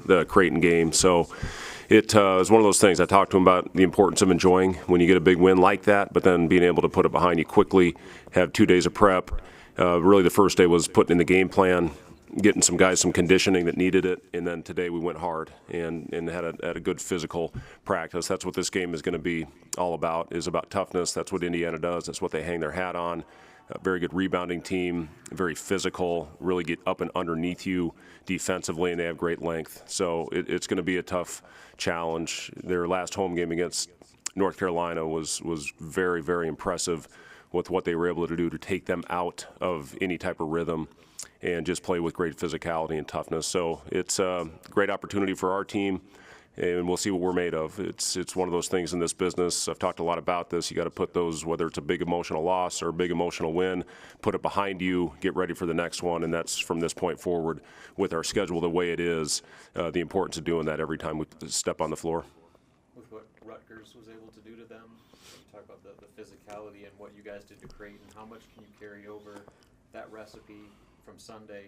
the Creighton game. So it was one of those things. I talked to him about the importance of enjoying when you get a big win like that, but then being able to put it behind you quickly, have 2 days of prep. Really the first day was putting in the game plan, getting some guys some conditioning that needed it, and then today we went hard and had a good physical practice. That's what this game is going to be all about, is about toughness. That's what Indiana does. That's what they hang their hat on. A very good rebounding team, very physical, really get up and underneath you defensively, and they have great length. So it's going to be a tough challenge. Their last home game against North Carolina was very, very impressive with what they were able to do to take them out of any type of rhythm and just play with great physicality and toughness. So it's a great opportunity for our team, and we'll see what we're made of. It's one of those things in this business. I've talked a lot about this. You got to put those, whether it's a big emotional loss or a big emotional win, put it behind you, get ready for the next one, and that's from this point forward with our schedule the way it is, the importance of doing that every time we step on the floor. With what Rutgers was able to do to them, talk about the physicality and what you guys did to Creighton, how much can you carry over that recipe from Sunday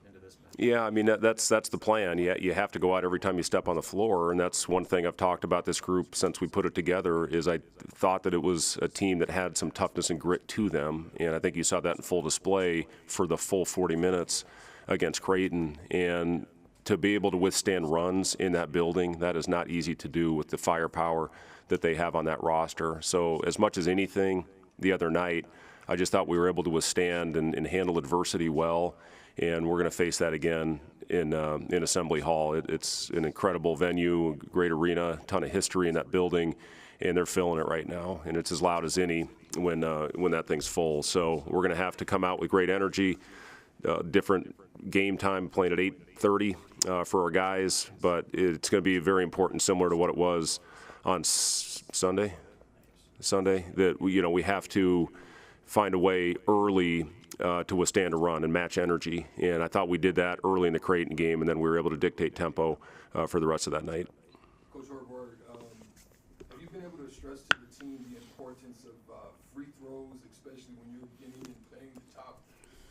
into this match? Yeah, I mean, that's the plan. You have to go out every time you step on the floor, and that's one thing I've talked about this group since we put it together, is I thought that it was a team that had some toughness and grit to them, and I think you saw that in full display for the full 40 minutes against Creighton. And to be able to withstand runs in that building, that is not easy to do with the firepower that they have on that roster. So as much as anything the other night, I just thought we were able to withstand and handle adversity well, and we're going to face that again in Assembly Hall. It's an incredible venue, great arena, ton of history in that building, and they're filling it right now, and it's as loud as any when that thing's full. So we're going to have to come out with great energy, different game time, playing at 8:30 for our guys, but it's going to be very important, similar to what it was on Sunday, that we have to find a way early to withstand a run and match energy. And I thought we did that early in the Creighton game, and then we were able to dictate tempo for the rest of that night. Coach Horvath, have you been able to stress to the team the importance of free throws, especially when you're beginning and playing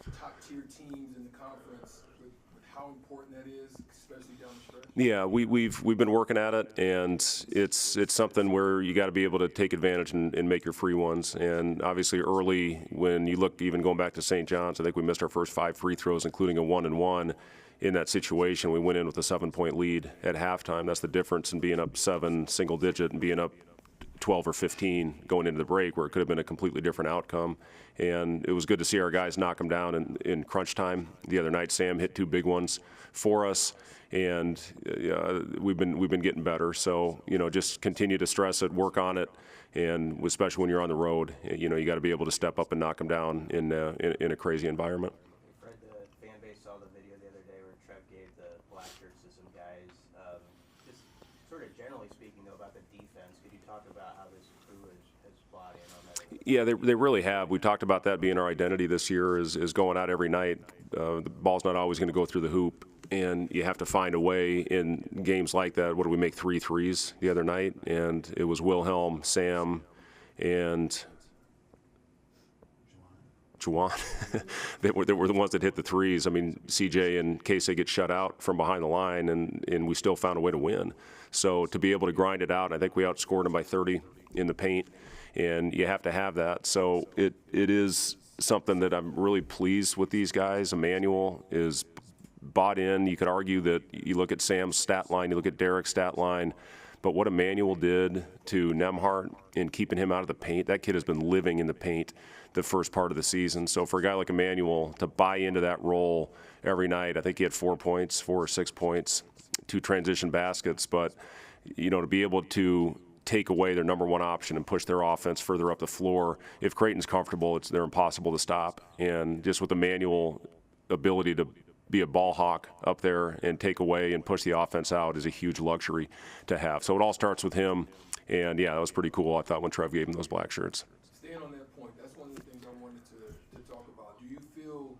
the top-tier teams in the conference, with how important that is, especially down the stretch? Yeah, we've been working at it, and it's something where you got to be able to take advantage and make your free ones. And obviously early, when you look, even going back to St. John's, I think we missed our first 5 free throws, including a 1-and-1 in that situation. We went in with a 7-point lead at halftime. That's the difference in being up 7 single digit and being up 12 or 15 going into the break, where it could have been a completely different outcome. And it was good to see our guys knock them down in crunch time. The other night, Sam hit 2 big ones for us, and we've been getting better. So just continue to stress it, work on it, and especially when you're on the road, you got to be able to step up and knock them down in a crazy environment. Fred, the fan base saw the video the other day where Trev gave the black shirts to some guys. Just sort of generally speaking, though, about the defense, could you talk about how this crew has bought in on that? Yeah, they really have. We talked about that being our identity this year, is going out every night. The ball's not always going to go through the hoop, and you have to find a way in games like that. What did we make 3 threes the other night? And it was Wilhelm, Sam, and Juwan. they were the ones that hit the threes. I mean, CJ and Casey get shut out from behind the line, and we still found a way to win. So to be able to grind it out, I think we outscored them by 30 in the paint, and you have to have that. So it is something that I'm really pleased with these guys. Emmanuel is bought in. You could argue that you look at Sam's stat line, you look at Derek's stat line, but what Emmanuel did to Nemhart in keeping him out of the paint, that kid has been living in the paint the first part of the season. So for a guy like Emmanuel to buy into that role every night, I think he had 4 points, 4 or 6 points, 2 transition baskets, but to be able to take away their number one option and push their offense further up the floor, if Creighton's comfortable, they're impossible to stop. And just with Emmanuel ability to be a ball hawk up there and take away and push the offense out is a huge luxury to have. So it all starts with him, and yeah, that was pretty cool, I thought, when Trev gave him those black shirts. Staying on that point, that's one of the things I wanted to talk about. Do you feel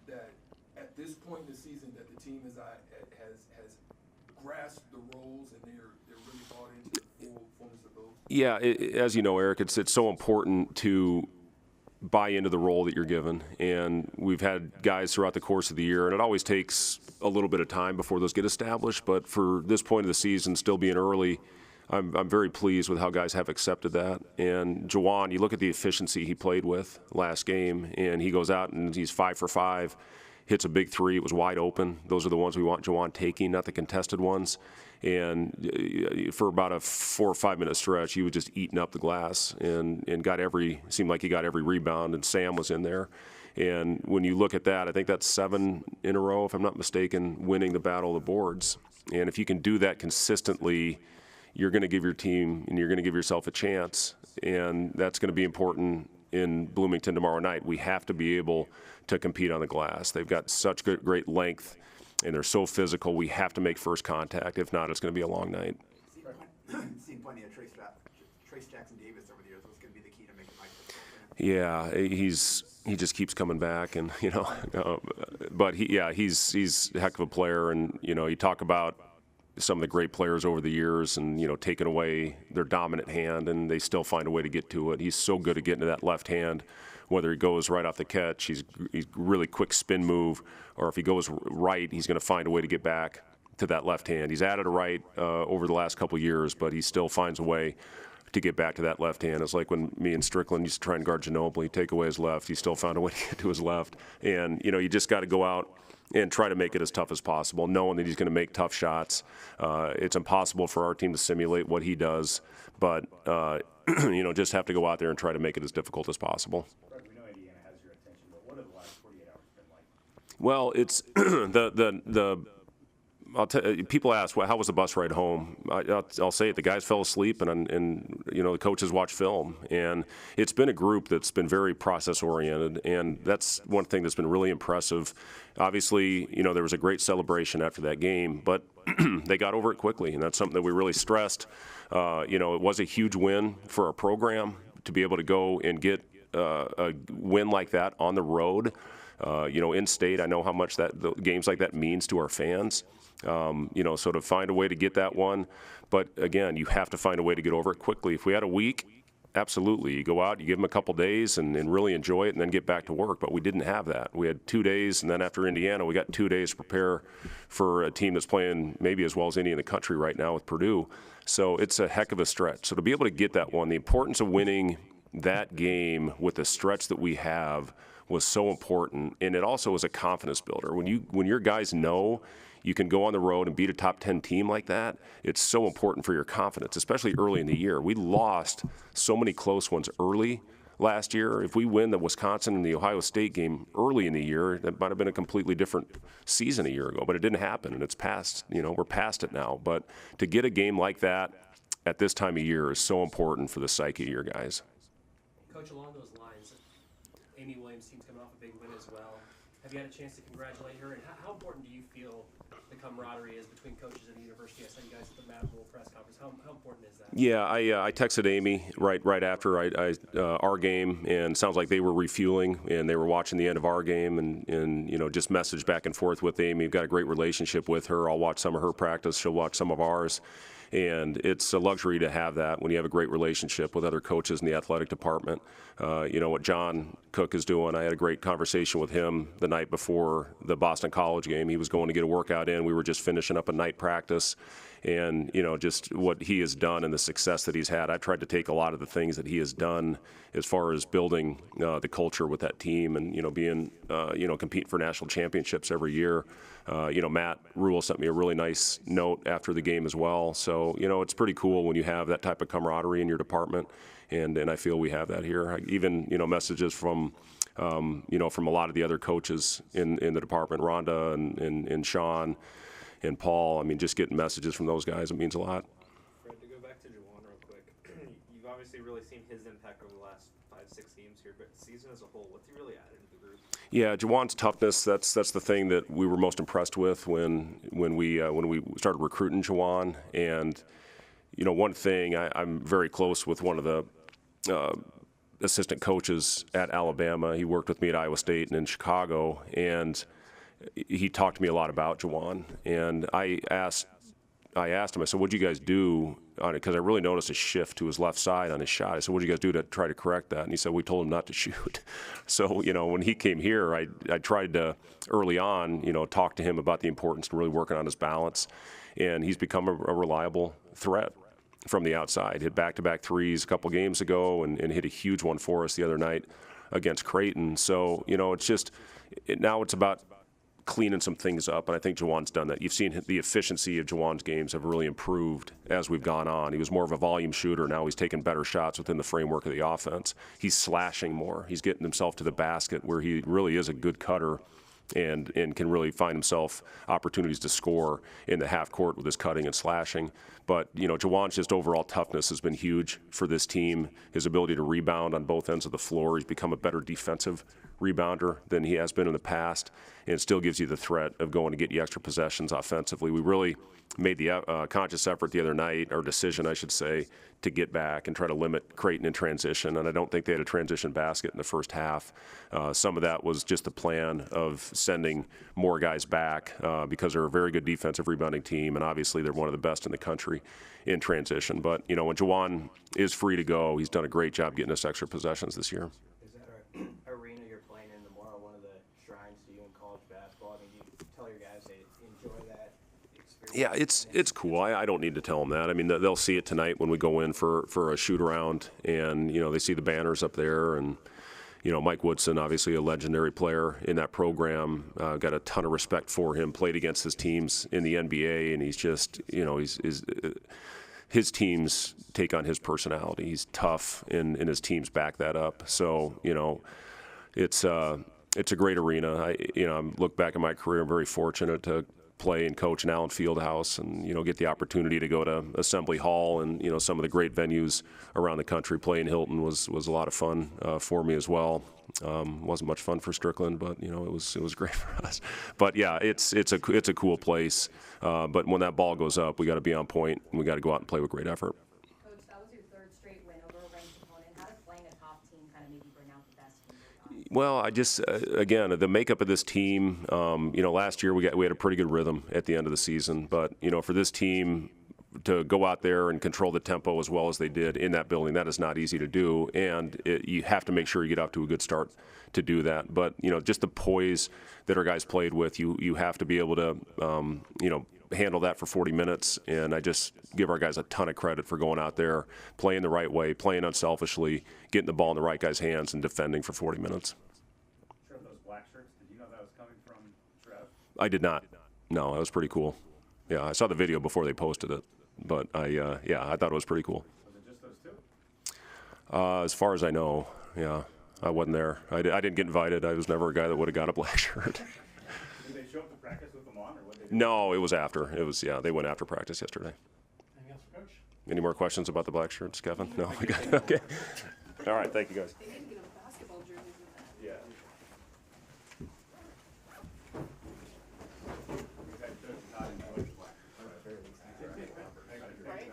that at this point in the season that the team has grasped the roles and they're really bought into the full fullness of those? Yeah, as you know, Eric, it's so important to buy into the role that you're given. And we've had guys throughout the course of the year, and it always takes a little bit of time before those get established. But for this point of the season, still being early, I'm very pleased with how guys have accepted that. And Juwan, you look at the efficiency he played with last game, and he goes out and he's 5 for 5, hits a big three. It was wide open. Those are the ones we want Juwan taking, not the contested ones. And for about a 4 or 5 minute stretch, he was just eating up the glass and seemed like he got every rebound, and Sam was in there. And when you look at that, I think that's 7 in a row, if I'm not mistaken, winning the battle of the boards. And if you can do that consistently, you're going to give your team and you're going to give yourself a chance. And that's going to be important in Bloomington tomorrow night. We have to be able to compete on the glass. They've got such great length, and they're so physical. We have to make first contact. If not, it's going to be a long night. Seen plenty of Trace Jackson Davis over the years. What's going to be the key to making Mike successful? Yeah, he just keeps coming back, and but he's a heck of a player. And you talk about some of the great players over the years, and taking away their dominant hand, and they still find a way to get to it. He's so good at getting to that left hand. Whether he goes right off the catch, he's really quick spin move, or if he goes right, he's going to find a way to get back to that left hand. He's added a right over the last couple of years, but he still finds a way to get back to that left hand. It's like when me and Strickland used to try and guard Ginobili. He'd take away his left, he still found a way to get to his left. And you just got to go out and try to make it as tough as possible, knowing that he's going to make tough shots. It's impossible for our team to simulate what he does, but just have to go out there and try to make it as difficult as possible. We know Indiana has your attention, but what have the last 48 hours been like? Well, it's people ask, well, how was the bus ride home? I'll say it. The guys fell asleep, and the coaches watched film. And it's been a group that's been very process-oriented, and that's one thing that's been really impressive. Obviously, there was a great celebration after that game, but they got over it quickly, and that's something that we really stressed. It was a huge win for our program to be able to go and get a win like that on the road. In state, I know how much the games like that means to our fans. So to find a way to get that one, but again, you have to find a way to get over it quickly. If we had a week, absolutely, you go out, you give them a couple days and really enjoy it, and then get back to work. But we didn't have that. We had 2 days, and then after Indiana, we got 2 days to prepare for a team that's playing maybe as well as any in the country right now with Purdue. So it's a heck of a stretch. So to be able to get that one, the importance of winning that game with the stretch that we have was so important, and it also was a confidence builder. When your guys know you can go on the road and beat a top 10 team like that, it's so important for your confidence, especially early in the year. We lost so many close ones early last year. If we win the Wisconsin and the Ohio State game early in the year, that might have been a completely different season a year ago, but it didn't happen, and it's past, we're past it now. But to get a game like that at this time of year is so important for the psyche of your guys. Coach, along those lines, Amy Williams' team's coming off a big win as well. Have you had a chance to congratulate her, and how important do you feel the camaraderie is between coaches at the university? I saw you guys at the Matt Rule press conference. How important is that? Yeah, I texted Amy right after our game, and sounds like they were refueling and they were watching the end of our game, and just messaged back and forth with Amy. We've got a great relationship with her. I'll watch some of her practice. She'll watch some of ours. And it's a luxury to have that when you have a great relationship with other coaches in the athletic department. What John Cook is doing, I had a great conversation with him the night before the Boston College game. He was going to get a workout in. We were just finishing up a night practice. And, just what he has done and the success that he's had. I've tried to take a lot of the things that he has done as far as building the culture with that team and, being, competing for national championships every year. Matt Rule sent me a really nice note after the game as well. So, it's pretty cool when you have that type of camaraderie in your department. And I feel we have that here. Even, messages from a lot of the other coaches in the department, Rhonda and Sean and Paul. I mean, just getting messages from those guys, it means a lot. Fred, to go back to Juwan real quick, you've obviously really seen his impact over the last 5-6 games here, but season as a whole, what's he really added to the group? Yeah, Juwan's toughness, that's the thing that we were most impressed with when we started recruiting Juwan. And, one thing, I'm very close with one of the assistant coaches at Alabama. He worked with me at Iowa State and in Chicago, and he talked to me a lot about Juwan. And I asked I asked him, I said, what'd you guys do on it? Because I really noticed a shift to his left side on his shot. I said, what'd you guys do to try to correct that? And he said, we told him not to shoot. So, you know, when he came here, I tried to, early on, you know, talk to him about the importance of really working on his balance. And he's become a reliable threat from the outside. Hit back-to-back threes a couple games ago and hit a huge one for us the other night against Creighton. So, you know, it's just, now it's about cleaning some things up, and I think Jawan's done that. You've seen the efficiency of Jawan's games have really improved as we've gone on. He was more of a volume shooter. Now he's taking better shots within the framework of the offense. He's slashing more. He's getting himself to the basket where he really is a good cutter and can really find himself opportunities to score in the half court with his cutting and slashing. But, you know, Jawan's just overall toughness has been huge for this team. His ability to rebound on both ends of the floor. He's become a better defensive rebounder than he has been in the past, and it still gives you the threat of going to get you extra possessions offensively. We really made the conscious effort the other night, or decision, I should say, to get back and try to limit Creighton in transition, and I don't think they had a transition basket in the first half. Some of that was just the plan of sending more guys back because they're a very good defensive rebounding team, and obviously they're one of the best in the country in transition. But, you know, when Jawan is free to go, he's done a great job getting us extra possessions this year. Is that our arena you're playing in tomorrow one of the shrines to you in college basketball? I mean, do you tell your guys they enjoy that experience? Yeah, it's cool. I don't need to tell them that. I mean, they'll see it tonight when we go in for a shoot around, and, you know, they see the banners up there, and, you know, Mike Woodson, obviously a legendary player in that program, got a ton of respect for him, played against his teams in the NBA, and he's just, you know, his teams take on his personality. He's tough, and his teams back that up. So, you know, it's a great arena. I look back at my career, I'm very fortunate to play and coach in Allen Fieldhouse, and, you know, get the opportunity to go to Assembly Hall and, you know, some of the great venues around the country. Playing Hilton was a lot of fun for me as well. Wasn't much fun for Strickland, but, you know, it was great for us. But yeah, it's a cool place. But when that ball goes up, we got to be on point, and we got to go out and play with great effort. Coach, that was your third straight win over a ranked opponent. How does playing a top team kind of maybe bring out the best in your guys? Well, I just again, the makeup of this team. You know, last year we had a pretty good rhythm at the end of the season, but, you know, for this team to go out there and control the tempo as well as they did in that building, that is not easy to do, and you have to make sure you get off to a good start to do that. But, you know, just the poise that our guys played with, you have to be able to, you know, handle that for 40 minutes, and I just give our guys a ton of credit for going out there, playing the right way, playing unselfishly, getting the ball in the right guy's hands, and defending for 40 minutes. Trev, those black shirts, did you know that was coming from Trev? I did not. No, that was pretty cool. Yeah, I saw the video before they posted it, but I thought it was pretty cool. Was it just those two? As far as I know, yeah, I wasn't there. I didn't get invited. I was never a guy that would have got a black shirt. Did they show up to practice with them on, or what did they do? No, it was after. It was, yeah, they went after practice yesterday. Anything else for Coach? Any more questions about the black shirts, Kevin? No? We got it. Okay. All right, thank you, guys. They didn't get a basketball jersey with that. Yeah. We've had coaches not enjoy the black shirts. Right?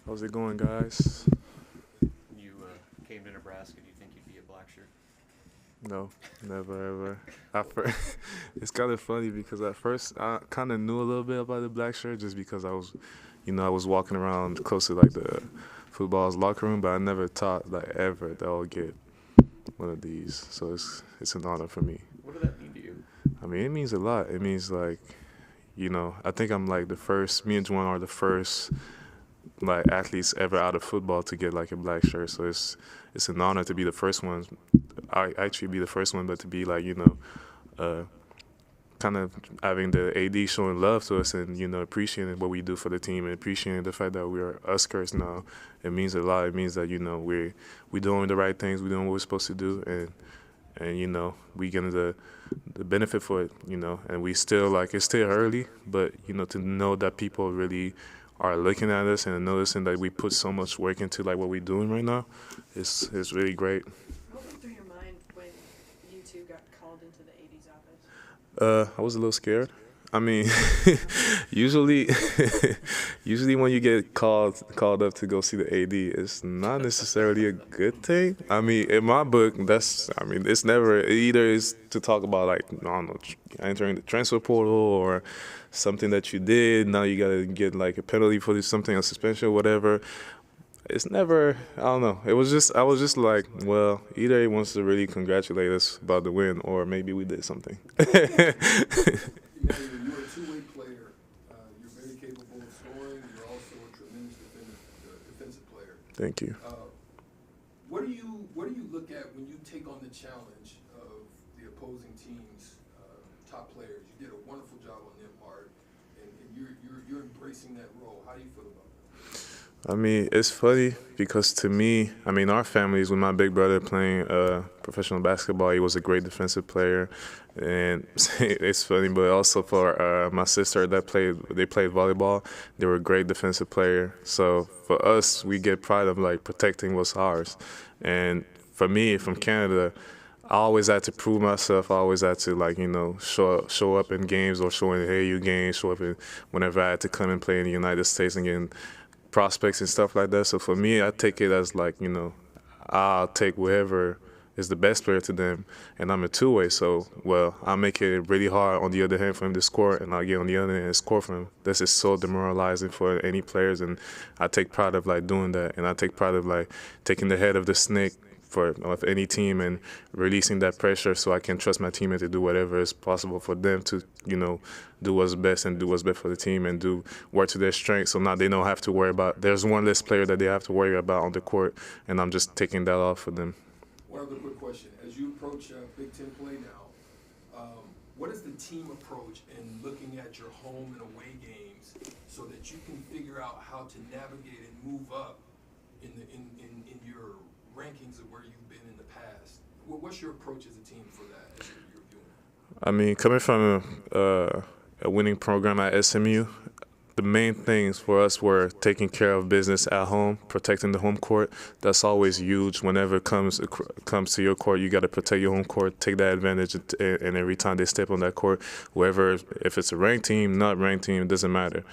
How's it going, guys? You came to Nebraska. Do you think you'd be a black shirt? No, never ever. It's kind of funny because at first I kind of knew a little bit about the black shirt just because I was walking around close to like the football's locker room, but I never thought like ever that I'll get one of these. So it's an honor for me. What did that mean to you? I mean, it means a lot. It means like, you know, I think I'm like the first. Me and Juan are the first like athletes ever out of football to get like a black shirt. So it's an honor to be the first one. I actually be the first one, but to be like, you know, kind of having the AD showing love to us and, you know, appreciating what we do for the team and appreciating the fact that we're Huskers now. It means a lot. It means that, you know, we're doing the right things. We're doing what we're supposed to do, and you know, we getting the benefit for it, you know. And we still, like, it's still early, but, you know, to know that people really are looking at us and noticing that we put so much work into like what we're doing right now, it's really great. What went through your mind when you two got called into the AD's office? I was a little scared. I mean, usually, usually when you get called up to go see the AD, it's not necessarily a good thing. I mean, in my book, it's never either is to talk about like I don't know, entering the transfer portal or something that you did. Now you gotta get like a penalty for this, something, a suspension, or whatever. It's never, I don't know. I was just like, well, either he wants to really congratulate us about the win, or maybe we did something. Emmanuel, you're a two-way player. You're very capable of scoring. You're also a tremendous defensive player. Thank you. What do you look at when you take on the challenge of the opposing team's top players? You did a wonderful job on them, Art, and you're embracing that role. How do you feel about that? I mean, it's funny because to me, I mean, our families, with my big brother playing professional basketball, he was a great defensive player. And it's funny, but also for my sister they played volleyball, they were a great defensive player. So for us, we get pride of like protecting what's ours. And for me, from Canada, I always had to prove myself. I always had to like, show up in games or show in the AU games, show up whenever I had to come and play in the United States and get prospects and stuff like that. So for me, I take it as like, I'll take whoever is the best player to them, and I'm a two-way. So, well, I make it really hard on the other hand for him to score, and I'll get on the other hand and score for him. This is so demoralizing for any players, and I take pride of like doing that, and I take pride of like taking the head of the snake of any team and releasing that pressure so I can trust my teammate to do whatever is possible for them to, do what's best and do what's best for the team and do work to their strengths. So now they don't have to worry about, there's one less player that they have to worry about on the court, and I'm just taking that off for them. One other quick question. As you approach Big Ten play now, what is the team approach in looking at your home and away games so that you can figure out how to navigate and move up in your rankings of where you've been in the past? What's your approach as a team for that as you're doing it? I mean, coming from a winning program at SMU, the main things for us were taking care of business at home, protecting the home court. That's always huge. Whenever it comes to your court, you got to protect your home court, take that advantage, and every time they step on that court, whoever, if it's a ranked team, not ranked team, it doesn't matter.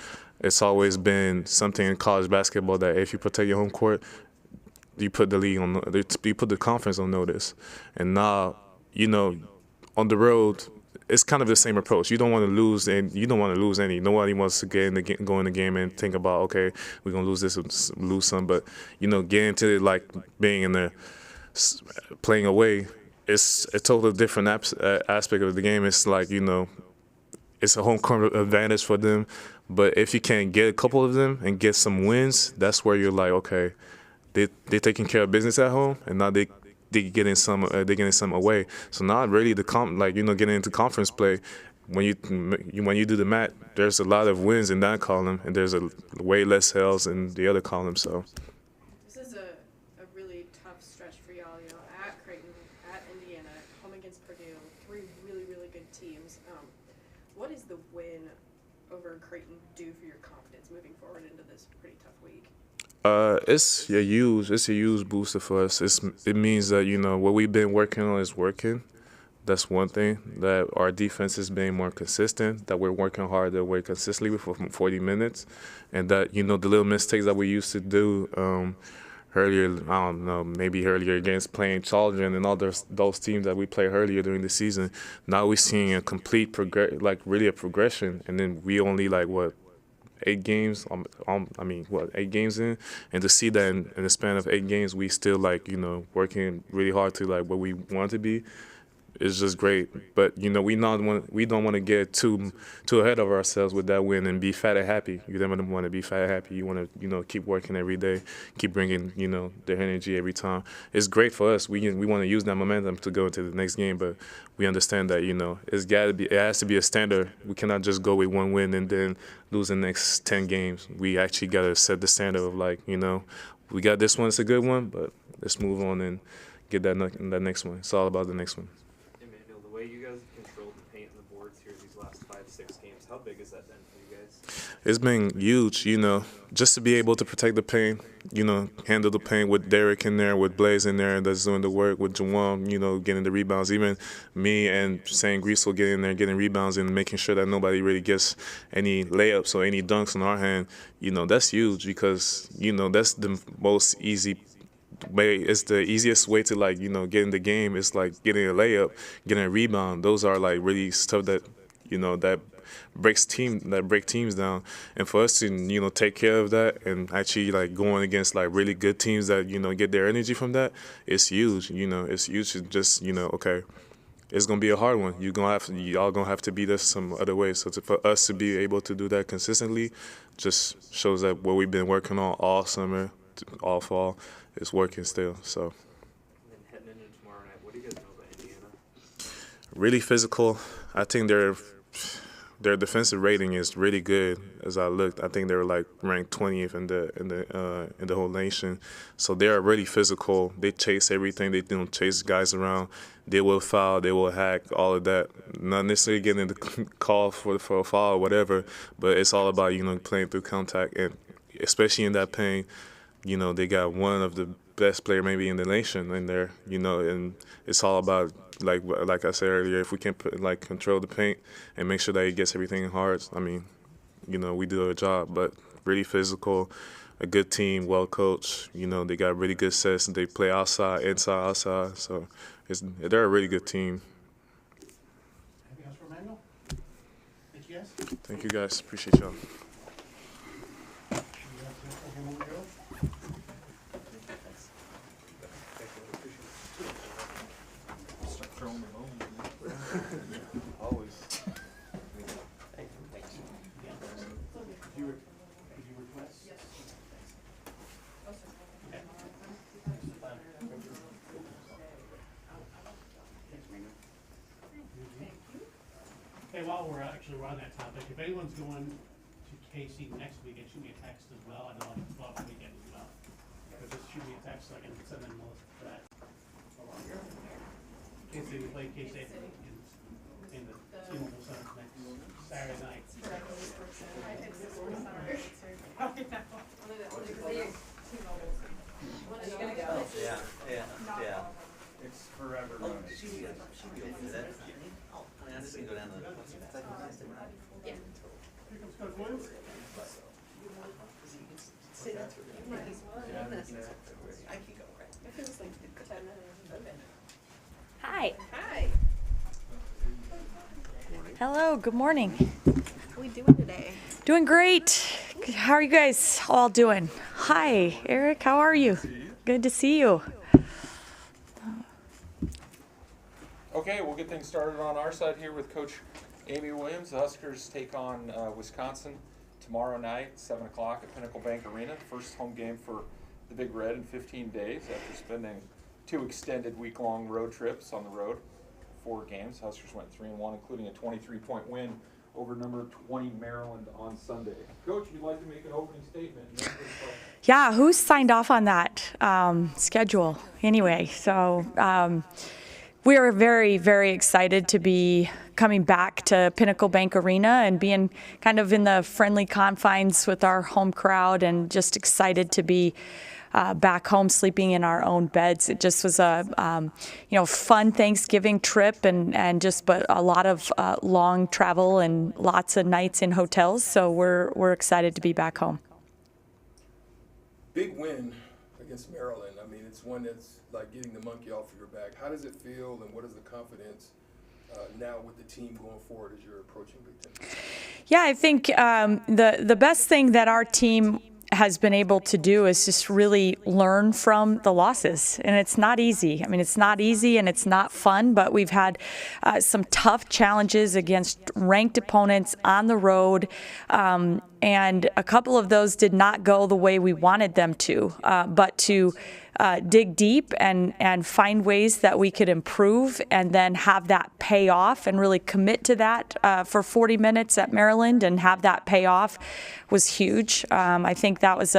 It's always been something in college basketball that if you protect your home court, you put the league on, you put the conference on notice. And now, on the road, it's kind of the same approach. You don't want to lose, and you don't want to lose any. Nobody wants to go in the game and think about, okay, we're gonna lose this, lose some. But get into it like being in there, playing away. It's a totally different aspect of the game. It's like it's a home court advantage for them. But if you can get a couple of them and get some wins, that's where you're like, okay, they're taking care of business at home, and now they getting some away. So not really getting into conference play. When you do the math, there's a lot of wins in that column, and there's a way less L's in the other column. So this is a really tough stretch for y'all. At Creighton, at Indiana, home against Purdue, three really, really good teams. What does the win over Creighton do for your confidence moving forward into this pretty tough week? It's a huge booster for us. It means that what we've been working on is working. That's one thing. That our defense is being more consistent. That we're working hard, that we're consistently for 40 minutes, and that the little mistakes that we used to do earlier. I don't know, maybe earlier against playing Chaldron and all those teams that we played earlier during the season. Now we're seeing a complete really a progression, and then we only 8 games. 8 games in, and to see that in the span of 8 games, we still working really hard to what we want to be. It's just great. But we don't want to get too ahead of ourselves with that win and be fat and happy. You don't want to be fat and happy. You want to keep working every day, keep bringing the energy every time. It's great for us. We want to use that momentum to go into the next game, but we understand that it has to be a standard. We cannot just go with one win and then lose the next 10 games. We actually got to set the standard of we got this one, it's a good one, but let's move on and get that next one. It's all about the next one. The way you guys controlled the paint and the boards here these last 5-6 games, how big has that been for you guys? It's been huge, just to be able to protect the paint, handle the paint with Derek in there, with Blaze in there that's doing the work, with Jawan, getting the rebounds. Even me and Sam Greasel getting in there, getting rebounds and making sure that nobody really gets any layups or any dunks in our hand, that's huge because, that's the most easy way. It's the easiest way to, get in the game. It's like getting a layup, getting a rebound. Those are, really stuff that, that break teams down, and for us to take care of that and actually going against really good teams that get their energy from that, it's huge. It's huge to just okay, it's gonna be a hard one. Y'all gonna have to beat us some other way. So for us to be able to do that consistently, just shows that what we've been working on all summer, all fall, is working still. So. And then heading into tomorrow night, what do you guys know about Indiana? Really physical. I think their defensive rating is really good. As I looked, I think they were ranked 20th in the whole nation. So they are really physical. They chase everything. They don't chase guys around. They will foul. They will hack. All of that. Not necessarily getting the call for a foul or whatever, but it's all about playing through contact, and especially in that paint. They got one of the best player maybe in the nation in there. And it's all about. Like I said earlier, if we can control the paint and make sure that he gets everything in hard, I mean, we do our job. But really physical, a good team, well coached. They got really good sets. They play outside, inside, outside. So they're a really good team. Anything else for Emmanuel? Thank you guys. Thank you guys. Appreciate y'all. Always. Did you request? Yes. Okay. Okay, while we're on that topic, if anyone's going to KC next weekend, shoot me a text as well. I know I'm 12 weekend as well. But just shoot me a text so I can send them Melissa for that. KC, we play KC in the T-Mobile Center next Saturday night. Yeah. It's forever running. I'm just gonna go down to the. Yeah. Here comes Coach Williams. I can go, right? It feels like 10 minutes. Hi. Hi. Hello. Good morning. How are we doing today? Doing great. How are you guys all doing? Hi, Eric. How are you? Good to see you. Okay, we'll get things started on our side here with Coach Amy Williams. The Huskers take on Wisconsin tomorrow night, 7 o'clock at Pinnacle Bank Arena. First home game for the Big Red in 15 days after spending 2 extended week-long road trips on the road. 4 games. Huskers went 3-1, including a 23-point win over number 20 Maryland on Sunday. Coach, if you'd like to make an opening statement. Yeah, who signed off on that schedule anyway? So we are very, very excited to be coming back to Pinnacle Bank Arena and being kind of in the friendly confines with our home crowd, and just excited to be back home sleeping in our own beds. It just was a fun Thanksgiving trip, but a lot of long travel and lots of nights in hotels. So we're excited to be back home. Big win against Maryland. I mean, it's one that's like getting the monkey off of your back. How does it feel, and what is the confidence now with the team going forward as you're approaching Big Ten? Yeah, I think the best thing that our team has been able to do is just really learn from the losses. And it's not easy. I mean, it's not easy and it's not fun, but we've had some tough challenges against ranked opponents on the road. And a couple of those did not go the way we wanted them to, but to dig deep and find ways that we could improve, and then have that pay off and really commit to that for 40 minutes at Maryland and have that pay off was huge. I think that was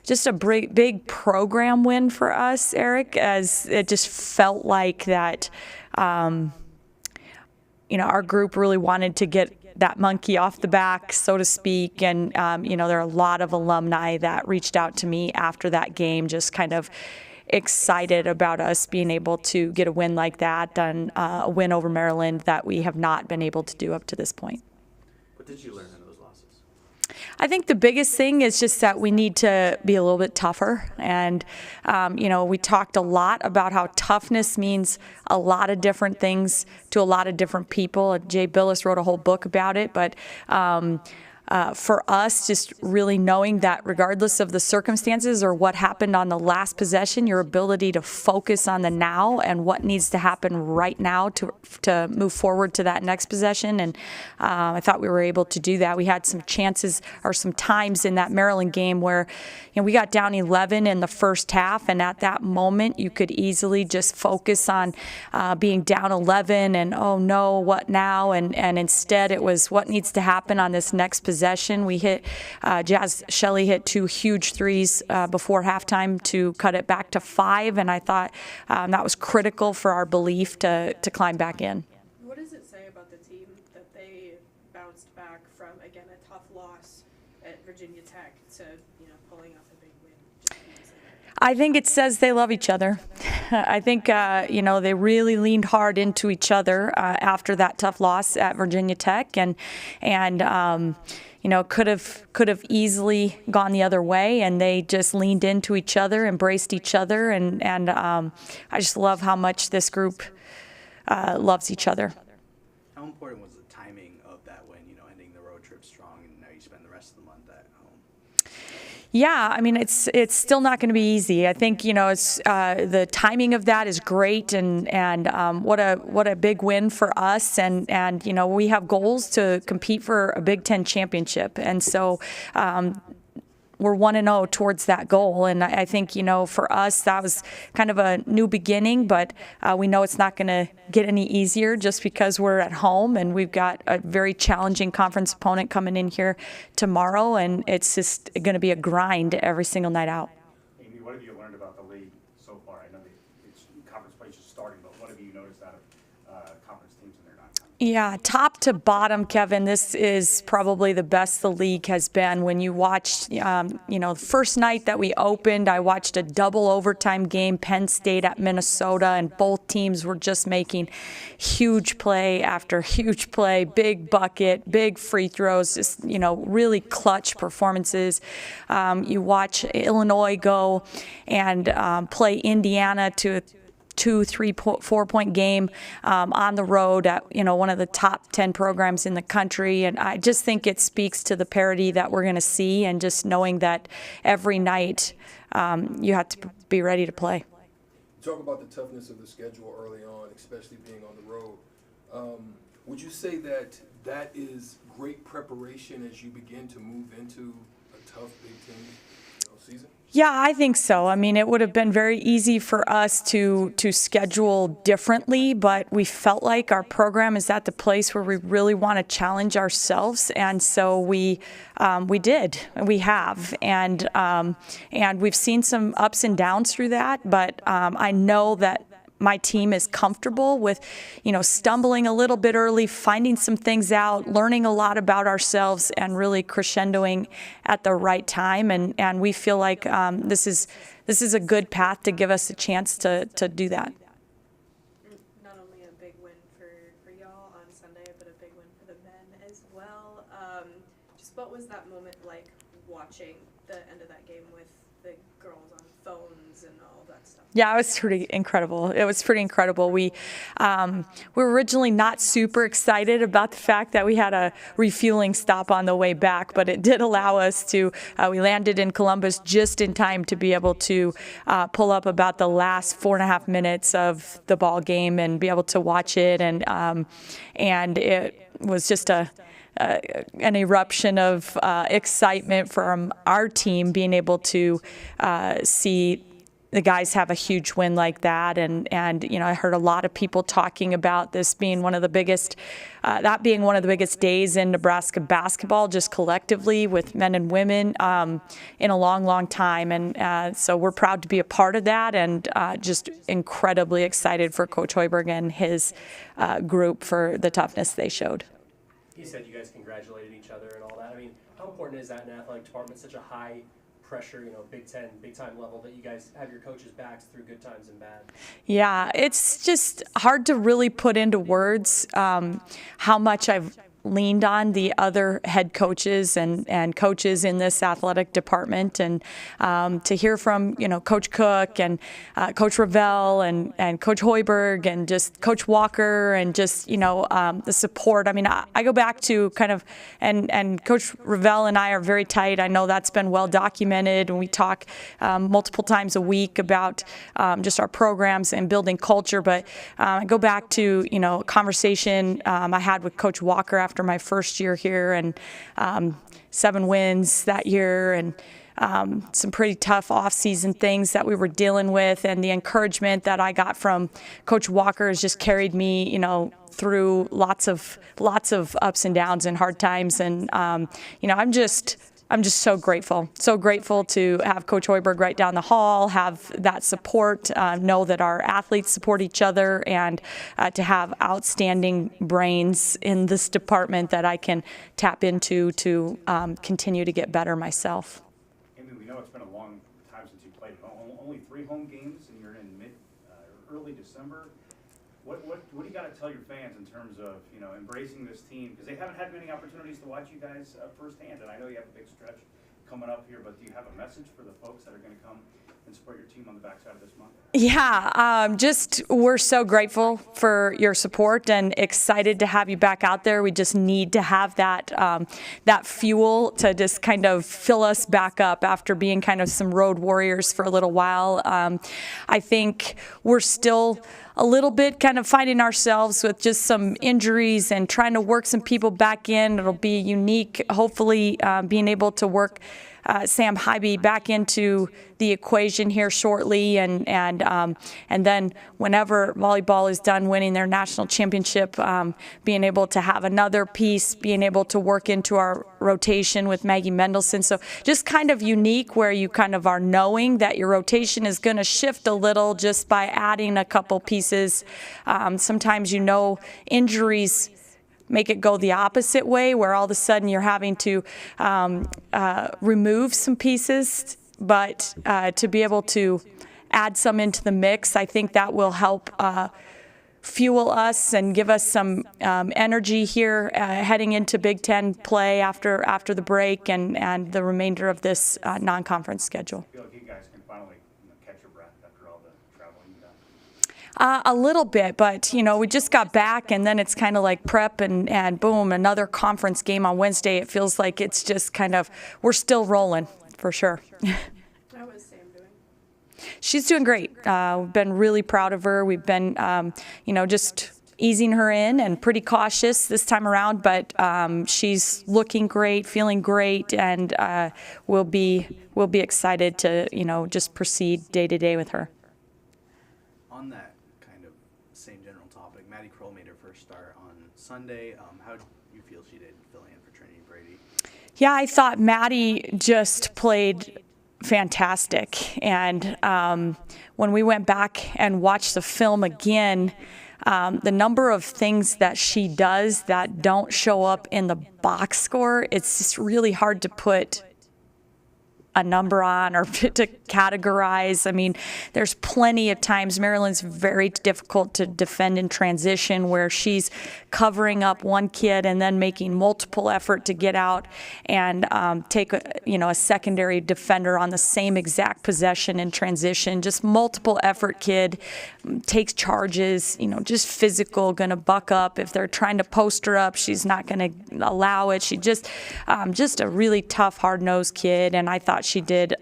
just a big program win for us, Eric, as it just felt like that our group really wanted to get that monkey off the back, so to speak. And, there are a lot of alumni that reached out to me after that game, just kind of excited about us being able to get a win like that, and a win over Maryland that we have not been able to do up to this point. What did you learn in those losses? I think the biggest thing is just that we need to be a little bit tougher. And, we talked a lot about how toughness means a lot of different things to a lot of different people. Jay Billis wrote a whole book about it. But for us, just really knowing that regardless of the circumstances or what happened on the last possession, your ability to focus on the now and what needs to happen right now to move forward to that next possession. And I thought we were able to do that. We had some chances or some times in that Maryland game where we got down 11 in the first half, and at that moment you could easily just focus on being down 11 and, oh no, what now? And instead it was what needs to happen on this next possession. We hit, Jazz Shelley hit 2 huge threes before halftime to cut it back to 5, and I thought that was critical for our belief to climb back in. What does it say about the team that they bounced back from, again, a tough loss at Virginia Tech to, pulling off a big win? I think it says they love each other. I think, they really leaned hard into each other after that tough loss at Virginia Tech, and could have easily gone the other way, and they just leaned into each other, embraced each other, and I just love how much this group loves each other. How important was the timing of that win, ending the road trip strong, and now you spend the rest of the month at home? Yeah, I mean, it's still not going to be easy. I think it's the timing of that is great, and what a big win for us, and we have goals to compete for a Big Ten championship, and so we're 1-0 towards that goal. And I think for us that was kind of a new beginning, but we know it's not going to get any easier just because we're at home and we've got a very challenging conference opponent coming in here tomorrow, and it's just going to be a grind every single night out. Amy, what have you learned about the league so far? I know it's conference play just starting, but what have you noticed out of conference teams in their non-conference? Yeah, top to bottom, Kevin, this is probably the best the league has been. When you watched, the first night that we opened, I watched a double overtime game, Penn State at Minnesota, and both teams were just making huge play after huge play, big bucket, big free throws, just, really clutch performances. You watch Illinois go and play Indiana to a 2, 3, 4-point game on the road at one of the top 10 programs in the country, and I just think it speaks to the parity that we're going to see, and just knowing that every night you have to be ready to play. Talk about the toughness of the schedule early on, especially being on the road. Would you say that is great preparation as you begin to move into a tough Big Ten season? Yeah, I think so. I mean, it would have been very easy for us to schedule differently, but we felt like our program is at the place where we really want to challenge ourselves, and so we did. We have, and we've seen some ups and downs through that, but I know that my team is comfortable with, stumbling a little bit early, finding some things out, learning a lot about ourselves, and really crescendoing at the right time. And we feel like this is a good path to give us a chance to do that. Not only a big win for y'all on Sunday, but a big win for the men as well. Just what was that moment like watching the end of that game with the girls on phones and all that stuff? Yeah, it was pretty incredible. We were originally not super excited about the fact that we had a refueling stop on the way back, but it did allow us to, we landed in Columbus just in time to be able to pull up about the last 4.5 minutes of the ball game and be able to watch it, and it was just an eruption of excitement from our team being able to see the guys have a huge win like that, and I heard a lot of people talking about this being one of the biggest, days in Nebraska basketball, just collectively with men and women in a long, long time, and so we're proud to be a part of that, and just incredibly excited for Coach Hoiberg and his group for the toughness they showed. he said you guys congratulated each other and all that. I mean, how important is that in an athletic department, such a high pressure, Big Ten, big time level, that you guys have your coaches' backs through good times and bad? Yeah, it's just hard to really put into words how much I've leaned on the other head coaches and coaches in this athletic department, and to hear from Coach Cook and Coach Ravel and Coach Hoiberg and just Coach Walker and just the support. I mean, I go back to kind of and Coach Ravel and I are very tight. I know that's been well documented, and we talk multiple times a week about just our programs and building culture. But I go back to a conversation I had with Coach Walker after my first year here, and 7 wins that year, and some pretty tough off-season things that we were dealing with, and the encouragement that I got from Coach Walker has just carried me, through lots of ups and downs and hard times, and I'm just so grateful to have Coach Hoiberg right down the hall, have that support, know that our athletes support each other, and to have outstanding brains in this department that I can tap into to continue to get better myself. Amy, we know it's been a long time since you played. Only 3 home games, and you're in early December. What do you got to tell your fans in terms of embracing this team, because they haven't had many opportunities to watch you guys firsthand, and I know you have a big stretch coming up here, but do you have a message for the folks that are going to come and support your team on the backside of this month? Yeah, we're so grateful for your support and excited to have you back out there. We just need to have that that fuel to just kind of fill us back up after being kind of some road warriors for a little while. I think we're still a little bit kind of finding ourselves with just some injuries and trying to work some people back in. It'll be unique, hopefully being able to work Sam Hybe back into the equation here shortly, and then whenever volleyball is done winning their national championship, being able to have another piece, being able to work into our rotation with Maggie Mendelson. So just kind of unique, where you kind of are knowing that your rotation is going to shift a little just by adding a couple pieces. Sometimes injuries make it go the opposite way, where all of a sudden you're having to remove some pieces, but to be able to add some into the mix, I think that will help fuel us and give us some energy here heading into Big Ten play after the break and the remainder of this non-conference schedule. I feel like you guys can finally catch your breath after all the traveling you've done. A little bit, but we just got back, and then it's kind of like prep and boom, another conference game on Wednesday. It feels like it's just kind of, we're still rolling for sure. How is Sam doing? She's doing great. We've been really proud of her. We've been, just easing her in and pretty cautious this time around, but she's looking great, feeling great, and we'll be excited to, just proceed day to day with her. On that kind of same general topic, Maddie Kroll made her first start on Sunday. How do you feel she did filling in for Trinity Brady? Yeah, I thought Maddie just played fantastic. And when we went back and watched the film again, the number of things that she does that don't show up in the box score, it's just really hard to put a number on or to categorize. I mean, there's plenty of times. Maryland's very difficult to defend in transition, where she's covering up one kid and then making multiple effort to get out and take a secondary defender on the same exact possession in transition. Just multiple effort kid, takes charges, just physical, gonna buck up. If they're trying to post her up, she's not gonna allow it. She just a really tough, hard-nosed kid, and I thought she did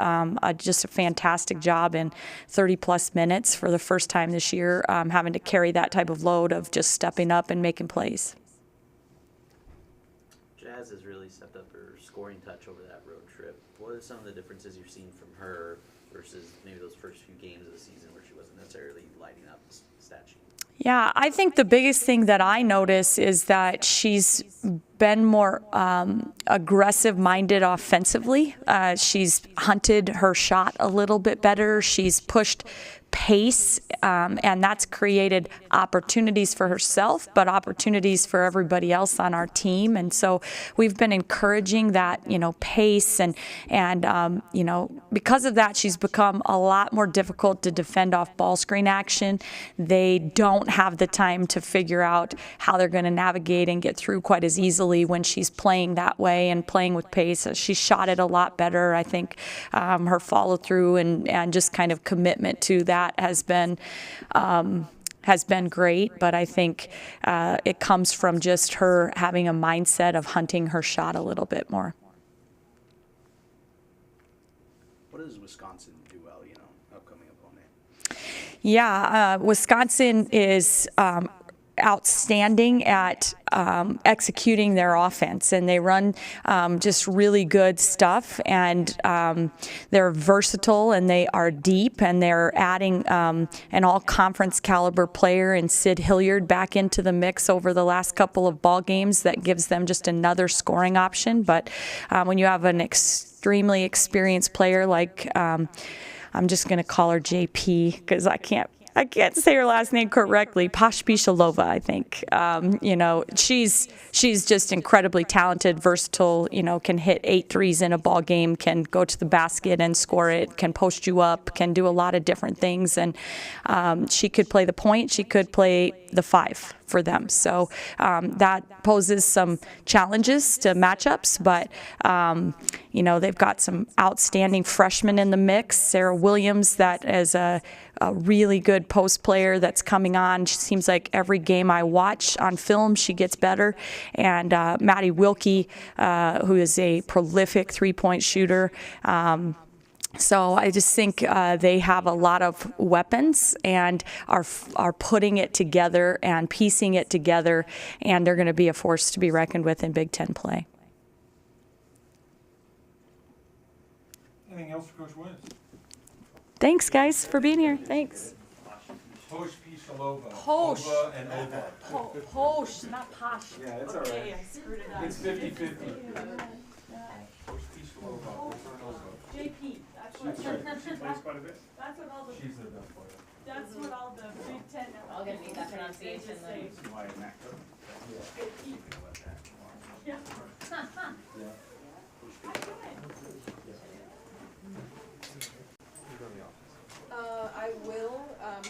just a fantastic job in 30-plus minutes for the first time this year, having to carry that type of load of just stepping up and making plays. Jazz has really stepped up her scoring touch over that road trip. What are some of the differences you've seen from her versus maybe those first few games of the season where she wasn't necessarily lighting up the stat sheet? Yeah, I think the biggest thing that I notice is that she's been more aggressive-minded offensively. She's hunted her shot a little bit better. She's pushed pace, and that's created opportunities for herself, but opportunities for everybody else on our team. And so we've been encouraging that, pace, and because of that, she's become a lot more difficult to defend off ball screen action. They don't have the time to figure out how they're going to navigate and get through quite as easily when she's playing that way and playing with pace. She shot it a lot better. I think her follow through and just kind of commitment to that has been great, but I think it comes from just her having a mindset of hunting her shot a little bit more. What does Wisconsin do well, upcoming opponent? Yeah, Wisconsin is outstanding at executing their offense, and they run just really good stuff, and they're versatile, and they are deep, and they're adding an all-conference caliber player in Sid Hilliard back into the mix over the last couple of ball games. That gives them just another scoring option. But when you have an extremely experienced player like I'm just going to call her JP because I can't say her last name correctly. Pospisilova, I think. She's just incredibly talented, versatile. Can hit 8 threes in a ball game, can go to the basket and score it, can post you up, can do a lot of different things. And she could play the point. She could play the 5 for them. So that poses some challenges to matchups, but they've got some outstanding freshmen in the mix. Sarah Williams, that is a really good post player that's coming on. She seems like every game I watch on film, she gets better. And Maddie Wilkie, who is a prolific three-point shooter. So I just think they have a lot of weapons and are putting it together and piecing it together, and they're going to be a force to be reckoned with in Big Ten play. Anything else for Coach Wins? Thanks, guys, for being here. Thanks. Pospisilova. Posh. Ova and Ova. Posh, not posh. Yeah, it's all right. I screwed it up. It's 50-50. JP. She plays quite a bit. That's what all the. She's the best player. That's what all the Big Ten. All gonna need that pronunciation then. See why Matt Cook. Yeah. I will.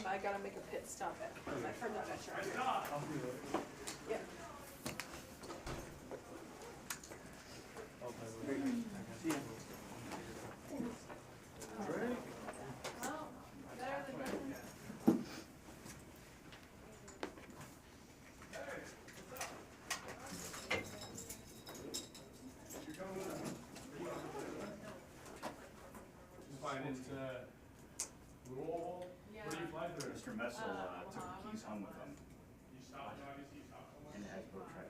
I gotta make a pit stop at my friend at Metro. Yeah. Mr. Messel took the keys home with him. And has boat track.